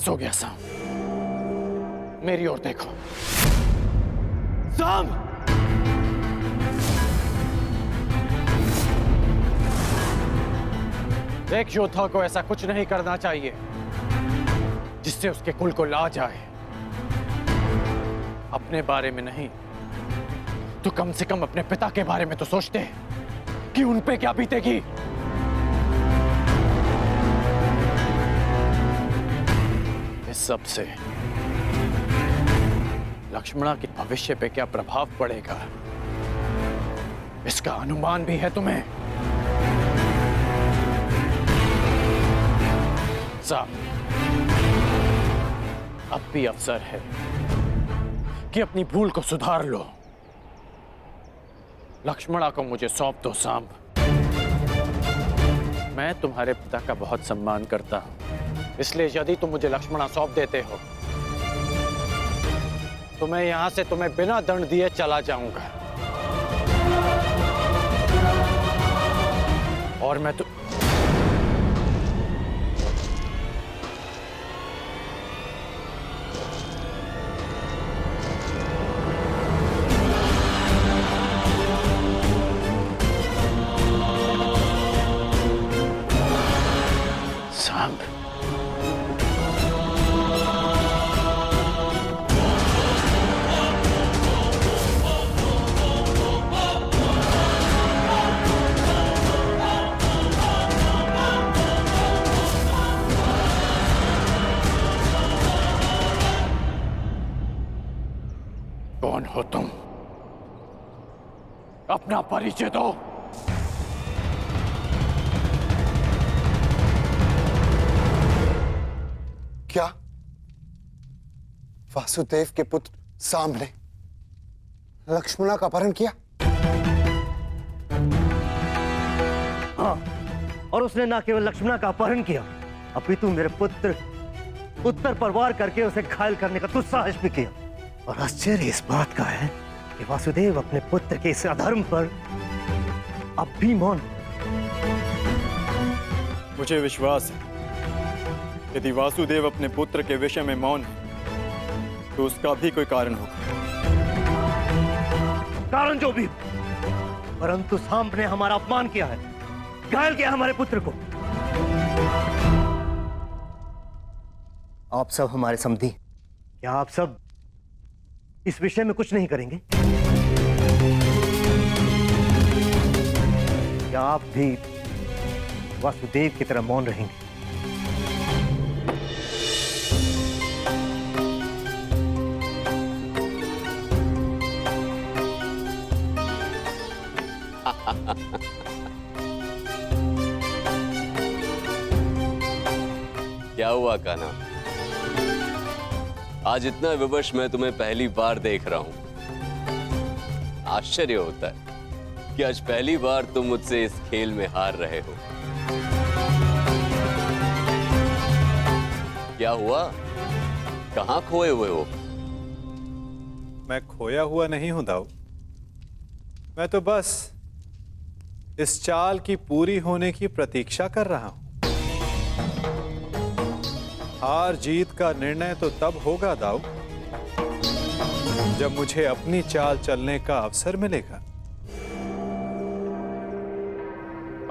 बस हो गया सांप। मेरी ओर देखो सांप। एक योद्धा को ऐसा कुछ नहीं करना चाहिए जिससे उसके कुल को लाज आए। अपने बारे में नहीं तो कम से कम अपने पिता के बारे में तो सोचते कि उन पे क्या बीतेगी। इस सब से लक्ष्मणा के भविष्य पे क्या प्रभाव पड़ेगा इसका अनुमान भी है तुम्हें? साहब, अब भी अवसर है कि अपनी भूल को सुधार लो। लक्ष्मणा को मुझे सौंप दो सांब। मैं तुम्हारे पिता का बहुत सम्मान करता हूं, इसलिए यदि तुम मुझे लक्ष्मणा सौंप देते हो तो मैं यहां से तुम्हें बिना दंड दिए चला जाऊंगा। और मैं तो सांब, कौन हो तुम? अपना परिचय दो। क्या वासुदेव के पुत्र सांब ने लक्ष्मणा का अपहरण किया? हाँ, और उसने ना केवल लक्ष्मणा का अपहरण किया, अपितु मेरे पुत्र उत्तर पर वार करके उसे घायल करने का दुस्साहस भी किया। और आश्चर्य इस बात का है कि वासुदेव अपने पुत्र के इस अधर्म पर अब भी मौन। मुझे विश्वास है यदि वासुदेव अपने पुत्र के विषय में मौन है तो उसका भी कोई कारण होगा। कारण जो भी, परंतु सांब ने हमारा अपमान किया है, घायल किया हमारे पुत्र को। आप सब हमारे समधी, क्या आप सब इस विषय में कुछ नहीं करेंगे? क्या आप भी वासुदेव की तरह मौन रहेंगे? क्या हुआ कान्हा? आज इतना विवश मैं तुम्हें पहली बार देख रहा हूं। आश्चर्य होता है कि आज पहली बार तुम मुझसे इस खेल में हार रहे हो। क्या हुआ? कहां खोए हुए हो? मैं खोया हुआ नहीं हूं दाऊ। मैं तो बस इस चाल की पूरी होने की प्रतीक्षा कर रहा हूं। हार जीत का निर्णय तो तब होगा दाऊ जब मुझे अपनी चाल चलने का अवसर मिलेगा।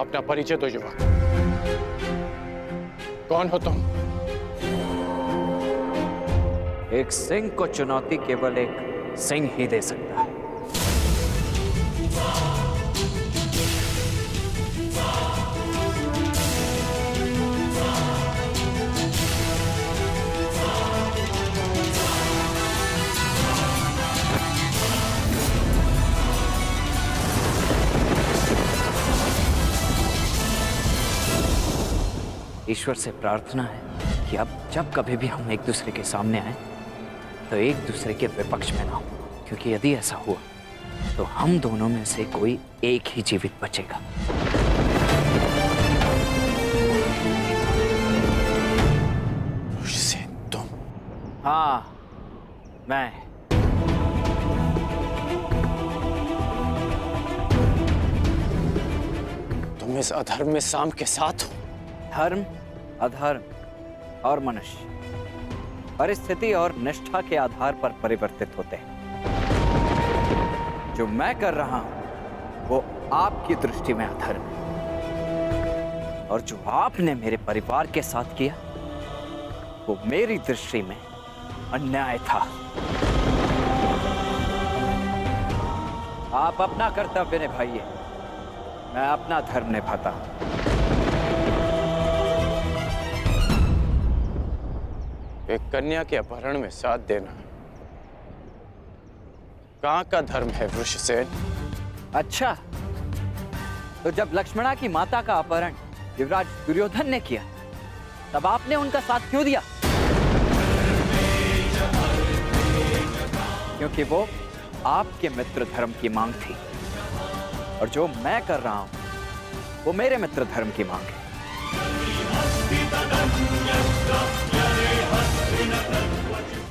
अपना परिचय दो युवक। कौन हो तुम? एक सिंह को चुनौती केवल एक सिंह ही दे सकता है। ईश्वर से प्रार्थना है कि अब जब कभी भी हम एक दूसरे के सामने आए तो एक दूसरे के विपक्ष में ना हो, क्योंकि यदि ऐसा हुआ तो हम दोनों में से कोई एक ही जीवित बचेगा। तुम? हाँ, मैं। तुम इस अधर्म में सांब के साथ हो? धर्म, अधर्म और मनुष्य परिस्थिति और निष्ठा के आधार पर परिवर्तित होते हैं। जो मैं कर रहा हूं वो आपकी दृष्टि में अधर्म है, और जो आपने मेरे परिवार के साथ किया वो मेरी दृष्टि में अन्याय था। आप अपना कर्तव्य निभाइए, मैं अपना धर्म निभाता हूं। एक कन्या के अपहरण में साथ देना कहाँ का धर्म है वृषसेन? अच्छा, तो जब लक्ष्मणा की माता का अपहरण युवराज दुर्योधन ने किया तब आपने उनका साथ क्यों दिया? क्योंकि वो आपके मित्र धर्म की मांग थी, और जो मैं कर रहा हूं वो मेरे मित्र धर्म की मांग है।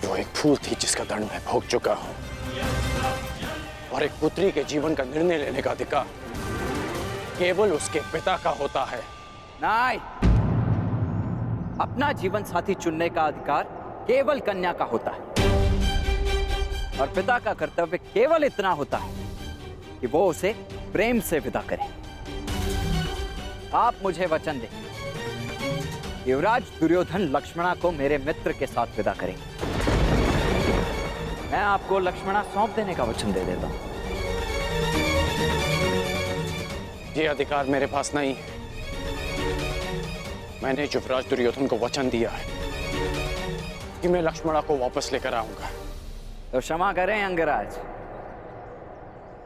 जो एक फूल थी जिसका दंड मैं भोग चुका हूं, और एक पुत्री के जीवन का निर्णय लेने का अधिकार केवल उसके पिता का होता है। नहीं, अपना जीवन साथी चुनने का अधिकार केवल कन्या का होता है, और पिता का कर्तव्य केवल इतना होता है कि वो उसे प्रेम से विदा करे। आप मुझे वचन दें, युवराज दुर्योधन लक्ष्मणा को मेरे मित्र के साथ विदा करेंगे। मैं आपको लक्ष्मणा सौंप देने का वचन दे देता हूं। ये अधिकार मेरे पास नहीं है। मैंने युवराज दुर्योधन को वचन दिया है कि मैं लक्ष्मणा को वापस लेकर आऊंगा। तो क्षमा करें अंगराज,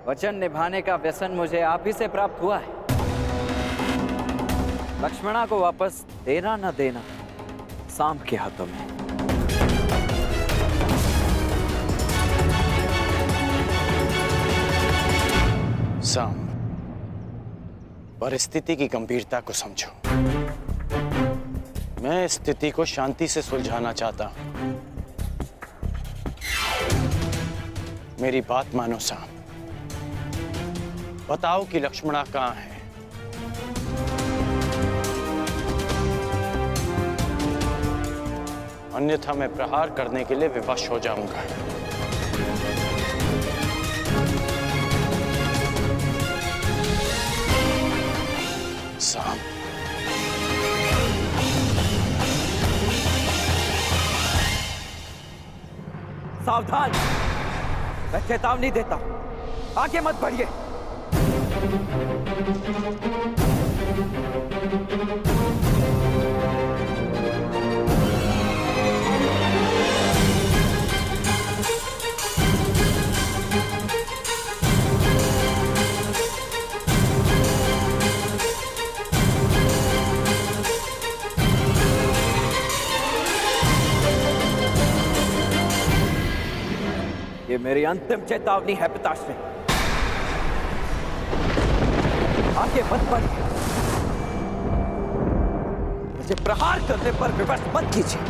वचन निभाने का व्यसन मुझे आप ही से प्राप्त हुआ है। लक्ष्मणा को वापस देना न देना सांब के हाथों में। सांब, परिस्थिति की गंभीरता को समझो। मैं इस स्थिति को शांति से सुलझाना चाहता हूं। मेरी बात मानो सांब, बताओ कि लक्ष्मणा कहां है? अन्यथा मैं प्रहार करने के लिए विवश हो जाऊंगा। सांब, सावधान, मैं चेतावनी देता हूं, आगे मत बढ़िए। ये मेरी अंतिम चेतावनी है पिताश्री, आगे मत बढ़िए। मुझे प्रहार करने पर विवश मत कीजिए।